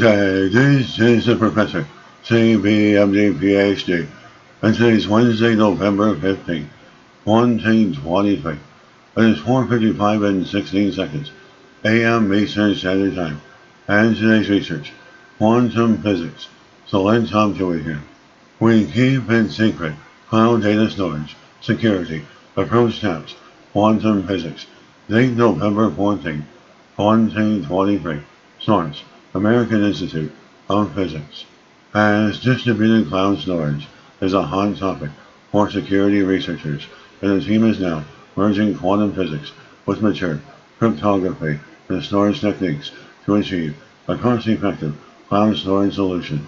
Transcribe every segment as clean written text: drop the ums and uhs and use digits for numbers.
Okay, this is the Professor, CBMD PhD, and today's Wednesday, November 15th, 2023. It is 4:55 and 16 seconds, AM Eastern Standard Time, and today's research, quantum physics. So let's hop to it here. We keep in secret cloud data storage, security, approach steps, quantum physics. Date November 14th, 2023. Source, American Institute of Physics. As distributed cloud storage is a hot topic for security researchers, and the team is now merging quantum physics with mature cryptography and storage techniques to achieve a cost-effective cloud storage solution.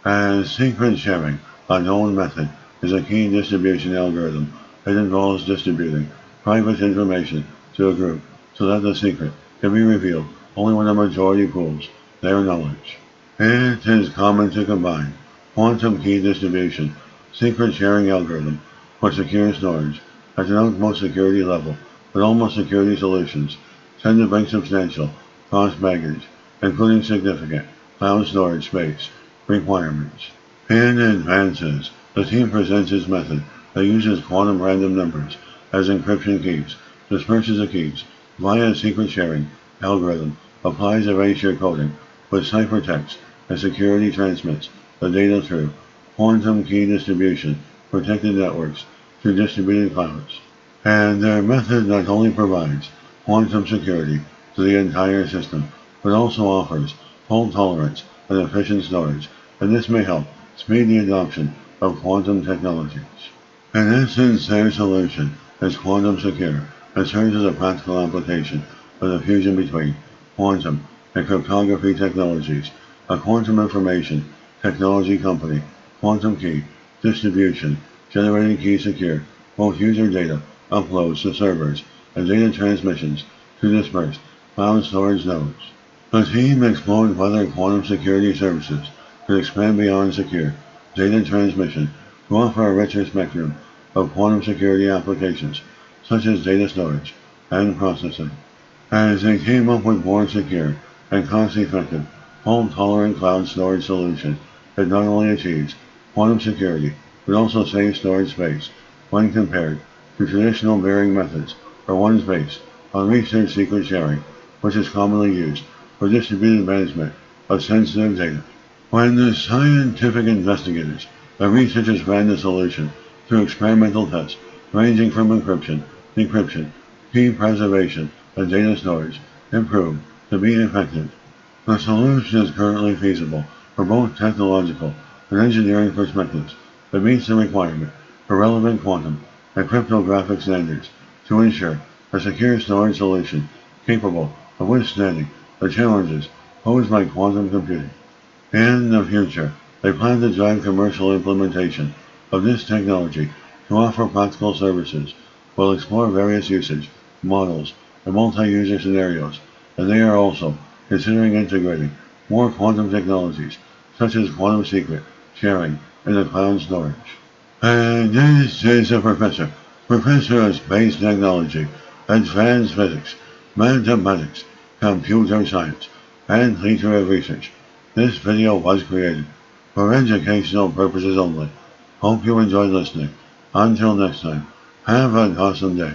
As secret sharing, a known method, is a key distribution algorithm. It involves distributing private information to a group so that the secret can be revealed only when a majority pools their knowledge. It is common to combine quantum key distribution, secret sharing algorithm for secure storage at an utmost security level, but almost security solutions tend to bring substantial cost baggage, including significant cloud storage space requirements. In advances, the team presents its method that uses quantum random numbers as encryption keys, disperses the keys via a secret sharing algorithm, applies erasure coding with ciphertext, and security transmits the data through quantum key distribution protected networks to distributed clouds. And their method not only provides quantum security to the entire system, but also offers fault tolerance and efficient storage, and this may help speed the adoption of quantum technologies. In essence, their solution is quantum secure and serves as a practical application of the fusion between quantum and cryptography technologies. A quantum information technology company, quantum key distribution, generating key secure both user data uploads to servers and data transmissions to dispersed cloud storage nodes. The team explored whether quantum security services could expand beyond secure data transmission to offer a richer spectrum of quantum security applications, such as data storage and processing. As they came up with more secure and cost-effective, fault-tolerant cloud storage solution that not only achieves quantum security, but also saves storage space when compared to traditional varying methods or ones based on research secret sharing, which is commonly used for distributed management of sensitive data. When the scientific investigators and researchers ran the solution through experimental tests ranging from encryption, decryption, key preservation, and data storage, it proved to be effective. The solution is currently feasible from both technological and engineering perspectives. It meets the requirement for relevant quantum and cryptographic standards to ensure a secure storage solution capable of withstanding the challenges posed by quantum computing. In the future, they plan to drive commercial implementation of this technology to offer practical services. Will explore various usage models and multi-user scenarios, and they are also considering integrating more quantum technologies, such as quantum secret sharing in the cloud storage. And this is the Professor, Professor of Space Technology, Advanced Physics, Mathematics, Computer Science, and Teacher of Research. This video was created for educational purposes only. Hope you enjoyed listening. Until next time, have an awesome day.